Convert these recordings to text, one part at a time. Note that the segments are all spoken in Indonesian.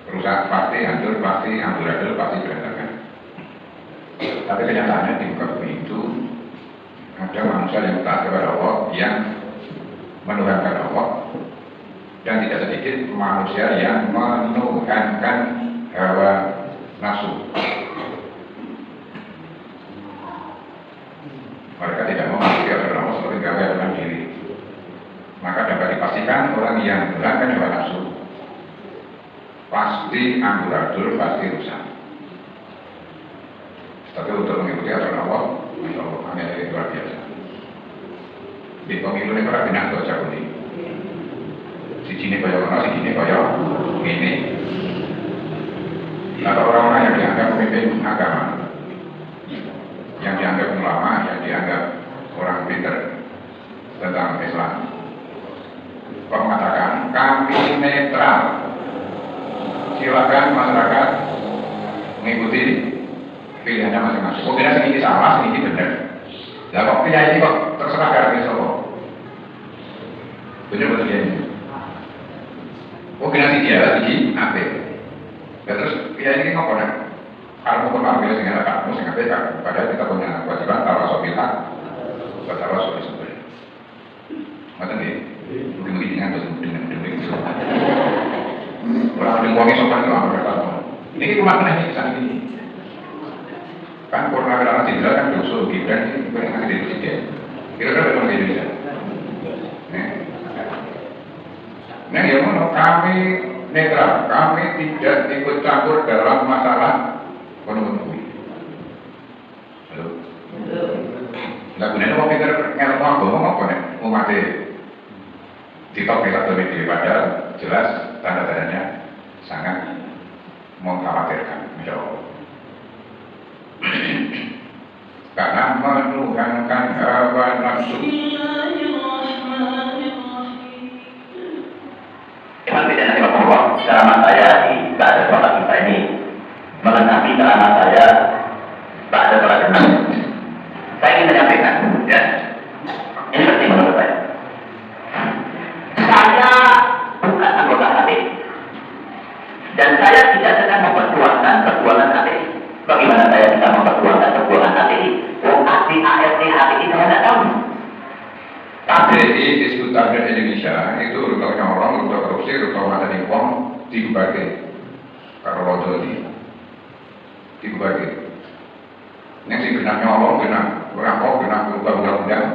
rusak pasti, hancur pasti, amburadul pasti berantakan. Tapi kenyataannya di muka bumi itu ada manusia yang taat kepada Allah, yang menuhankan Allah, dan tidak sedikit manusia yang menuhankan hawa nafsu. Mereka tidak mau mengikuti aturan Allah seperti gawe aturan diri. Maka dapat dipastikan orang yang menuhankan hawa nafsu pasti amburadul, pasti rusak. Tapi untuk mengikuti aturan Allah, Masya Allah, hanya luar biasa. Di pemilu ini para binang baca kuning. Si Cini kaya mana, si Cini kaya ini. Atau orang-orang yang dianggap pemimpin agama, yang dianggap ulama, yang dianggap orang pintar tentang Islam, kok mengatakan kami netral. Silakan masyarakat mengikuti pilihannya masing-masing. Oh, bila sedikit salah, sedikit benar. Nah, kok pilihan ini kok terserah karena sopo? Benar-benar dia ini. Oh, bila si dia lagi apa? Dan terus pilihan ini kok benar? Kalau mau kembali sehingga kamu sehingga kan, padahal kita punya kewajiban tawasobilah, tawasobil sebenarnya. Macam ni, mungkin dengan dengan orang yang buangnya sopan itu apa berkata? Ini cuma kena ini saat ini. Kan Purnawirawan Jenderal kan diusul Gibran ini bukan yang jadi presiden. Kira-kira betul di Indonesia. Nah, yang mana kami netral, kami tidak ikut campur dalam masalah ekonomi. Halo. Nggak gunanya mau pikir ngelmu agama apa nih? Mau mati di top kita lebih daripada jelas tanda-tandanya sangat mengkhawatirkan, Masya Allah. Karena menuhankan hawa nafsu. Imam Bidana Rahimahullah, ceramah saya di Ba'da Sholat kita ini melengkapi ceramah saya Ba'da Sholat kita. Saya ingin menyampaikan, ya, ini penting menurut saya. Saya bukan anggota HTI dan saya tidak sedang memperjuangkan perjuangan HTI. Bagaimana saya bisa memperjuangkan perjuangan HTI? Oh, ART, HTI saya tidak tahu. KBRI, Institut Tablet Indonesia itu rute nyolong, rute korupsi, rute materi uang dibagi. Kalau rojo dibagi. Yang si genah nyolong, genah merampok, genah berubah undang-undang,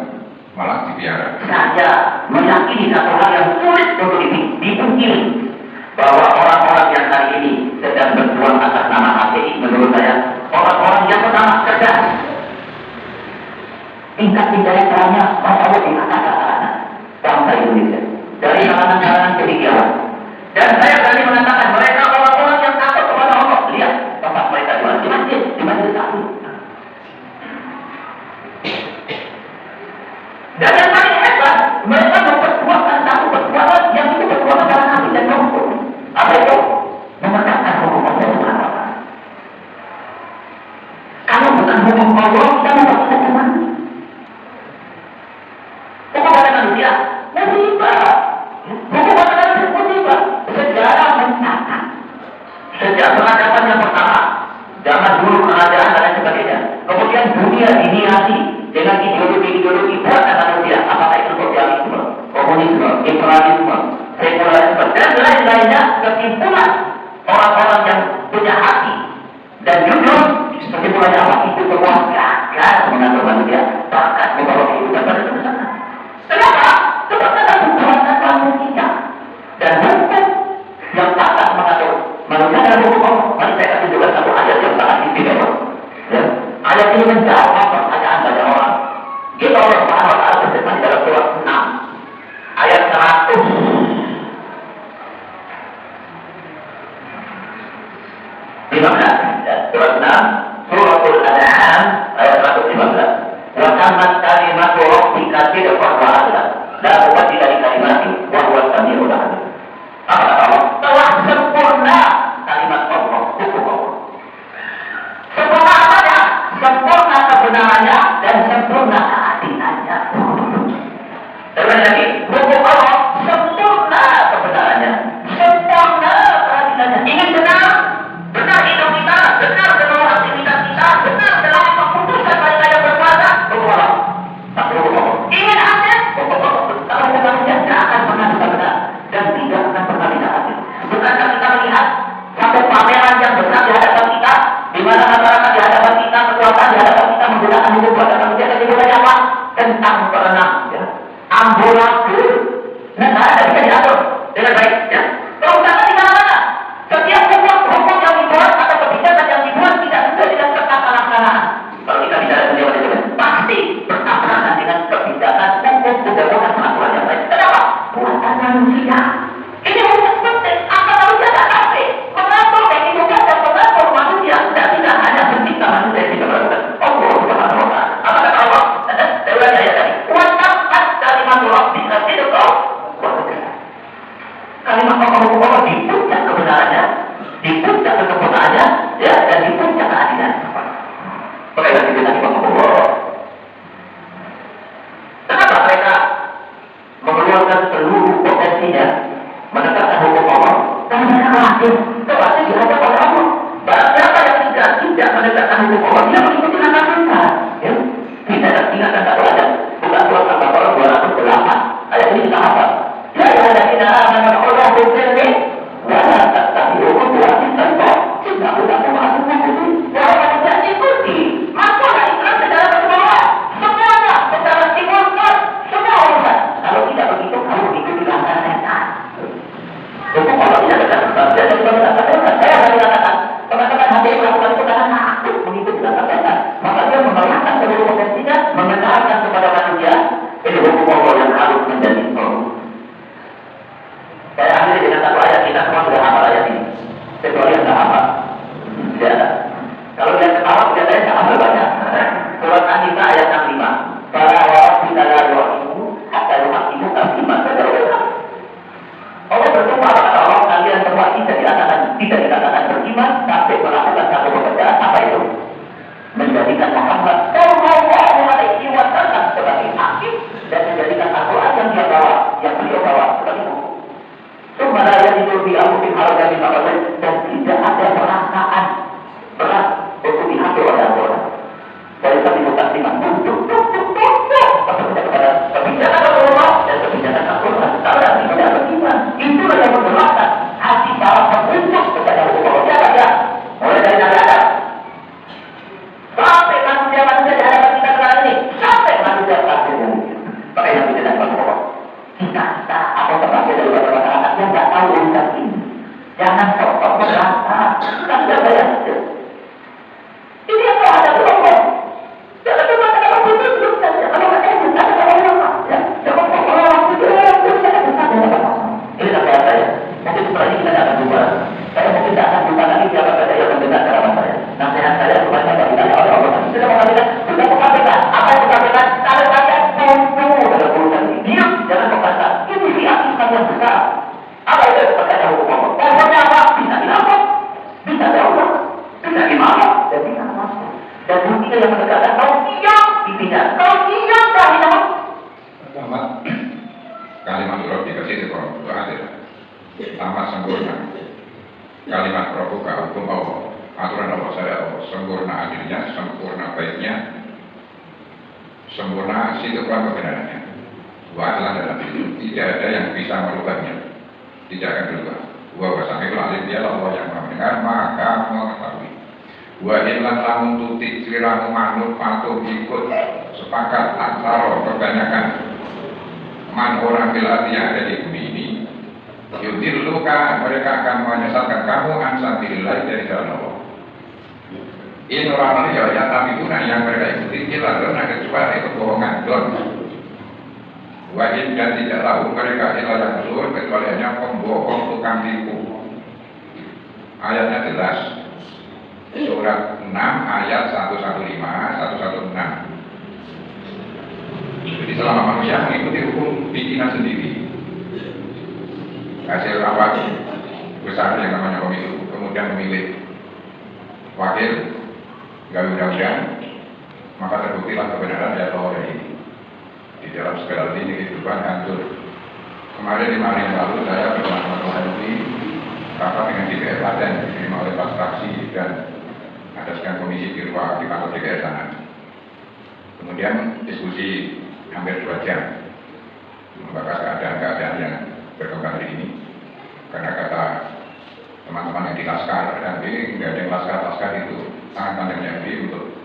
malah dibiarkan. Saya meyakini satu hal yang sulit untuk dipungkiri, bahwa orang-orang yang hari ini sedang berjuang atas nama HTI, menurut saya orang-orang yang pertama cerdas. Tingkat intelektualnya Masya Allah di atas rata-rata bangsa Indonesia dari kalangan-kalangan kebijakan. Dan saya berani mengatakan mereka orang-orang yang takut kepada Allah. Lihat tempat mereka jual di masjid satu. Dan yang paling hebat, mereka memperjuangkan satu perjuangan yang itu perjuangan dalam hati dan nafsu. Apa itu? Memenangkan hukum Allah Subhanahu wa Ta'ala. Kalau bukan hukum Allah, kita tidak bisa menang. Hukum kata manusia, musibah. Hukum kata manusia, musibah. Sejarah mencatat. Sejak peradaban yang pertama, zaman dulu kerajaan dan lain sebagainya. Kemudian dunia diniasi dengan ideologi-ideologi buatan manusia, apakah itu sosialisme, komunisme, imperialisme, sekularisme, dan lain-lainnya. Kesimpulan orang-orang yang punya hati dan jujur, kesimpulannya apa? Itu semua gagal mengatur manusia, bahkan membawa kehidupan pada sana. Kenapa? Sebab ada buatan manusia dan hukum yang tak mengatur manusia dan hukum Allah. Mari saya kasih juga satu ayat yang sangat istimewa. Ya. Ayat ini menjawab pertanyaan banyak orang. Kita Allah Subhanahu wa Ta'ala berfirman dalam surat 6 ayat 100. Surat 6 Suratul An'am ayat 115. Wa tammat kalimatu rabbika sidqan wa adlan la mubaddila li kalimatihi wa huwa as-sami'ul 'alim. Apa kata Allah? Telah sempurna kalimat Allah, hukum Allah. Sempurna apanya? Sempurna kebenarannya dan sempurna keadilannya. Terus lagi, hukum Allah sempurna kebenarannya, sempurna keadilannya. Ingin benar hukum pada manusia dan dimulai apa? Tentang berenang, ya. Ambulator. Negara tidak bisa diatur dengan baik, ya. Terutama di mana-mana. Setiap hukum yang dibuat atau kebijakan yang dibuat tidak sesuai dengan tertata laksana. Kalau kita bicara tentang manajemen, pasti bertabrakan dengan kebijakan hukum undang-undang peraturan yang lain. Kenapa? Buatan manusia. Ini hukum penting. Akan manusia tidak sampai mengatur kehidupan dan mengatur manusia. Dan tidak hanya pencipta manusia yang bisa melakukan. Allah Subhanahu wa Ta'ala. Apa kata Allah? Saya ulangi ayat tadi. Wattaqat kalimatul rabbika sidqa wa adla. Kalimat Allah di puncak kebenarannya, di puncak kesempurnaannya, ya, dan di puncak keadilan. Mereka tidak Allah. Kenapa mereka mengeluarkan seluruh potensinya menegakkan hukum Allah? Karena mereka khawatir dihadap oleh Allah. Barang siapa yang tidak menegakkan hukum Allah, dia mengikuti langkah mereka. Ya, kita ingatkan satu ayat, bukan surat Al-Baqarah 208. Ayat ini kita hafal. Ya ayyuhalladzina amanu qulu bil-birri wa la tattabi'u khutuwati syaitan. Innahu lakum aduwwun mubin. Wahai manusia, ikuti masalah Islam secara keseluruhan. Semuanya secara simultan, semua urusan. Kalau tidak begitu, kamu ikuti langkah setan. Hukum Allah tidak dekat. Saya juga mengatakan, saya akan mengatakan, teman-teman hati melakukan itu karena takut mengikuti langkah setan. Maka dia mengalahkan seluruh potensinya, mengenalkan kepada manusia, ini hukum Allah yang harus menjadi hukum. Saya akhiri dengan satu ayat, kita semua sudah hafal ayat ini. Kecuali yang tidak hafal. Tidak ada. Kalau yang ketawa, tidak saya tidak hafal banyak. Surat An-Nisa ayat 65. Fala wa rabbika la yu'minu hatta yuhaqqimu fima shajara bainahum. Allah bersumpah kepada Allah, kalian semua tidak dikatakan beriman sampai melakukan satu pekerjaan. Apa itu? Menjadikan Muhammad sallallahu alaihi wasallam sebagai hakim dan menjadikan Al-Quran yang dia bawa, yang beliau bawa sebagai hukum. Sebenarnya itu diambil harga di bawah dan tidak ada perasaan berat untuk diambil oleh Al-Quran. Dari satu mukadimah untuk kepada kebijakan Allah dan kebijakan Al-Quran. Kalau yang tidak beriman, itulah yang memberatkan hati para pemuncak kepada hukum Allah. Ya, mulai dari Nabi Adam sampai manusia di hadapan kita sekarang ini, sampai manusia akhirnya. Pakai yang tidak Allah. Kita atau terbaik dari masyarakat yang tidak tahu urusan ini. Jangan sok-sok merasa. Kita sudah bayar. Ini yang terhadap Allah. Jangan cuma kata betul saja. Kalau ada yang benar, ada Allah. Ya, jangan orang betul saja benar. Ini nasihat saya. Mungkin setelah ini kita akan jumpa. Saya mungkin tidak akan jumpa lagi siapa saja yang mendengar ceramah saya. Nasihat saya supaya tidak ditanya oleh Allah. Sudah mengatakan apa yang disampaikan. Kalau kalian tunggu dalam urusan ini, diam, jangan membantah. Ini diaktifkan yang besar. Apa itu perkara hukum Allah? Pokoknya apa? Bisa dilakukan, bisa dilakukan, bisa dimaafkan, dan bisa dimaafkan. Dan buktinya yang menegakkan kau diam, dipindah. Kau diam, dah diam. Pertama, kalimat Rabbi kasih itu kalau itu ada. Tamat sempurna. Kalimat Rabbuka hukum Allah, aturan Allah saya Allah, sempurna adilnya, sempurna baiknya, sempurna situkan kebenarannya. Wa'ala dalam itu tidak ada yang bisa merubahnya, tidak akan berubah. Wa wasami'ul alim, dialah Allah yang mendengar maka mengetahui. Wa ilan lamun tutik siramu manut patuh ikut sepakat aksaro kebanyakan man orang bilati yang ada di bumi ini. Yudiluka, mereka akan menyesatkan kamu ansatirillah dari jalan Allah. Ini orang ya tapi itu yang mereka ikuti kila don ada kecuali kebohongan don. Wajib dan tidak tahu mereka ilah yang keluar kecuali hanya pembohong tukang tipu. Ayatnya jelas. Surat 6 ayat 115 116. Jadi selama manusia mengikuti hukum bikinan sendiri, hasil rapat besar yang namanya pemilu, kemudian memilih wakil, gawe undang-undang, maka terbuktilah kebenaran ya Allah ini. Di dalam segala lini kehidupan hancur. Kemarin 5 hari yang lalu saya bersama Tuhan rapat dengan DPR Klaten diterima oleh Pak Fraksi dan ada sekian komisi di kantor DPR sana. Kemudian diskusi hampir 2 jam membahas keadaan-keadaan yang berkembang hari ini. Karena kata teman-teman yang di Laskar, dan nggak ada yang Laskar itu sangat pandang Nabi untuk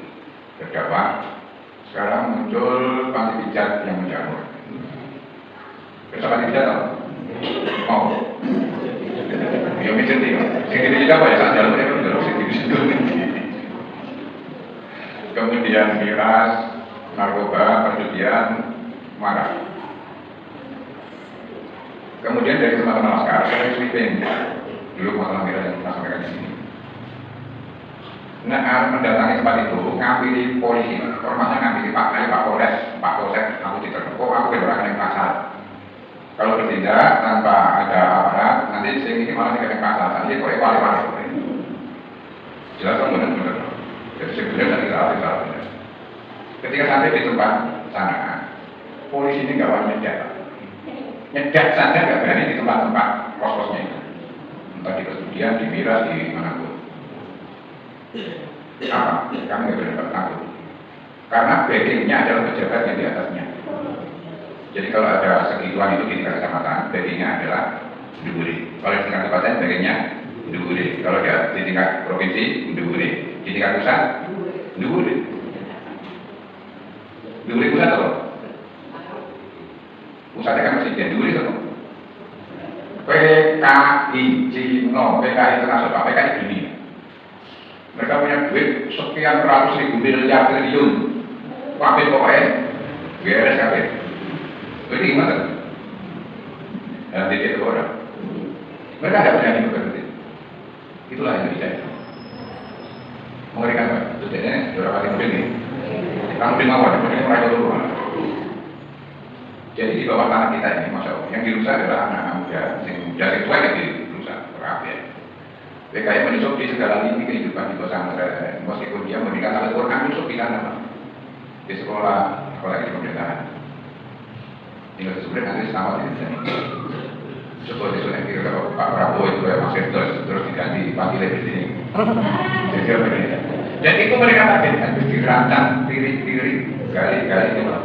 berdakwah Sekarang muncul panti pijat yang menjamur. Bisa panti pijat tau? Mau? Ya pijat nih, sing pijat apa ya? Saat jalan mereka udah sing pijat. Kemudian miras, narkoba, perjudian, marah. Kemudian dari teman-teman Laskar, saya sweeping dulu masalah miras yang kita sampaikan di sini. Nah, mendatangi tempat itu, ngambil polisi, ormasnya ngambil Pak Polres, aku diterkepuk, aku orang yang pasar. Kalau bertindak tanpa ada aparat, nanti sing ini malah sing pasar, nanti kok wali-wali. Jelas kan benar-benar. Jadi sebenarnya dari salah benar. Ketika sampai di tempat sana, polisi ini nggak wani nyedak saja nggak berani di tempat-tempat kos-kosnya itu. Entah di perjudian, di miras, di manapun. Apa? Kami nggak boleh takut. Karena backingnya adalah pejabat yang di atasnya. Jadi kalau ada segituan itu di tingkat kecamatan, backingnya adalah Nduguri. Kalau di tingkat kabupaten, backingnya Nduguri. Kalau di tingkat provinsi, Nduguri. Di tingkat pusat, Nduguri. Nduguri pusat apa? Pusatnya kan presiden, Nduguri apa? PKI Cino, PKI internasional, PKI dunia. Mereka punya duit sekian ratus ribu miliar triliun. Wabit pokoknya beres kabeh. Jadi gimana? Nanti itu orang. Mereka tidak berani bekerja. Itulah Indonesia. Mengerikan Pak. Jadi beberapa kali ini. Kamu di mawar, kemudian mulai dulu. Jadi di bawah tanah kita ini, Masya Allah, yang dirusak adalah anak-anak muda, yang tua yang dirusak, berakhir. PKI menyusup di segala lini kehidupan di kota Mekah, meskipun dia memberikan Al-Quran menyusup di sana, di sekolah, apalagi di pemerintahan. Tinggal sebenarnya nanti sama di sini. Coba disuruh kira kalau Pak Prabowo itu ya masih terus diganti panggil di sini. Jadi apa ini? Dan itu mereka targetkan dirancang, tirik-tirik, gali-gali itu.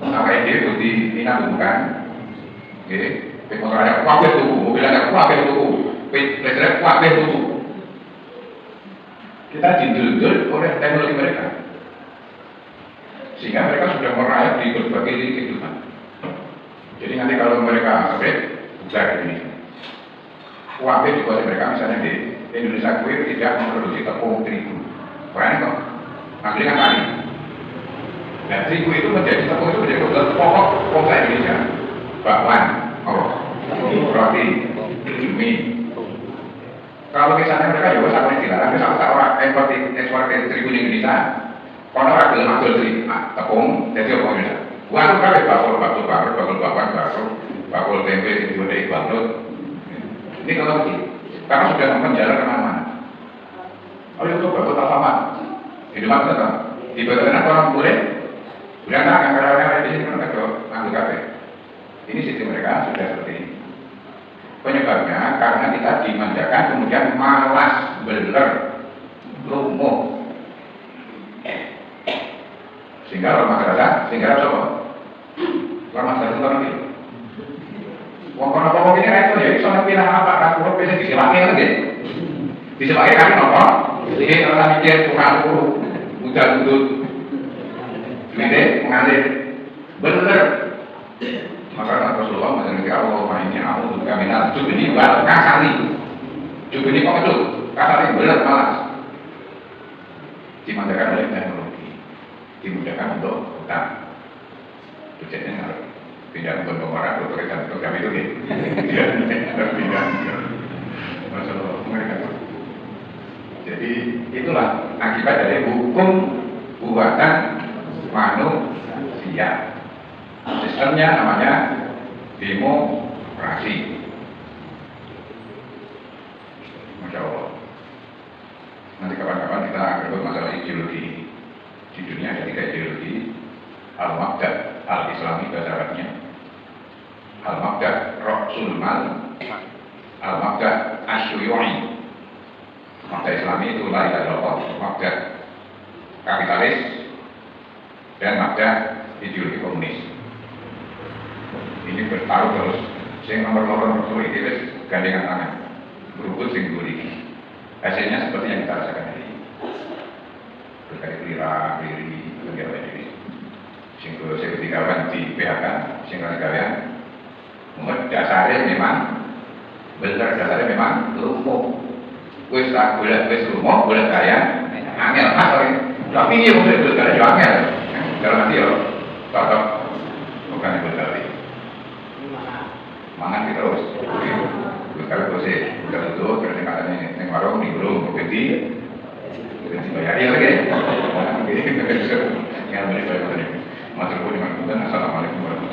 Sampai dia itu dinabungkan, motornya kuabeh tuku, mobilnya kuabeh tuku. Listrik kuabeh tuku. Kita dindul-dindul oleh teknologi mereka, sehingga mereka sudah merayap di berbagai kehidupan. Jadi nanti kalau mereka sebut bukan ini, kuabeh dikuasai mereka. Misalnya di Indonesia kue tidak memproduksi tepung terigu, karena kok ambilkan kali. Dan terigu itu menjadi tepung itu menjadi kebutuhan pokok bangsa Indonesia. Bakwan, roti, mie. Kalau misalnya mereka juga sama dilarang, misalnya orang ekspor terigu di Indonesia, kalau orang belum ambil tepung, jadi apa Indonesia? Bukan kan bakul tempe yang dibuat bakul. Ini kalau begini, karena sudah menjalar kemana-mana. Oh itu bakul sama, itu mana? Di bagian orang boleh, udah tak karena di sini mereka ambil kafe. Ini sistem mereka sudah seperti ini. Penyebabnya karena kita dimanjakan, kemudian malas, beler, lumpuh. Sehingga orang masyarakat, sehingga apa? Orang masyarakat orang itu. Wong-wong apa ini kan itu ya, soalnya pilih apa kan? Kalau pilih disewakin lagi, disewakin kan apa? Jadi kalau mikir kurang udah udut, ini mengalir, bener. Maka Rasulullah menjadi Allah mainnya aku juga minat cukup ini baru kasari cukup ini kok itu kasari berat malas dimanjakan oleh teknologi, dimudahkan untuk utang. Tujuannya harus tidak untuk orang untuk program itu tidak Rasulullah mengatakan. Jadi itulah akibat dari hukum buatan manusia. Sistemnya namanya demokrasi. Masya Allah. Nanti kapan-kapan kita akan berbahas masalah ideologi. Di dunia ada 3 ideologi. Al-Maqdad, Al-Islami bahasa Arabnya. Al-Maqdad, Rasul Mal. Al-Maqdad, Asyuyu'i. Maqdad Islami itu la ilaha illallah. Maqdad kapitalis dan Maqdad ideologi komunis. Ini bertaruh terus, sing nomor-nomor itu gandengan tangan, berubut sing gurih. Hasilnya seperti yang kita rasakan hari ini. berkali kelira diri kegiatan diri sing ketika di PHK sing kalian dasarnya memang bener, dasarnya memang lumpuh wis tak boleh wis lumpuh boleh kaya angel mas tapi ini boleh boleh kaya angel dalam arti ya cocok bukan berkali mangan terus kalau proses kalau itu karena katanya yang warung di belum berhenti bayar ya lagi yang beli bayar tadi matur nuwun. Assalamualaikum warahmatullahi wabarakatuh.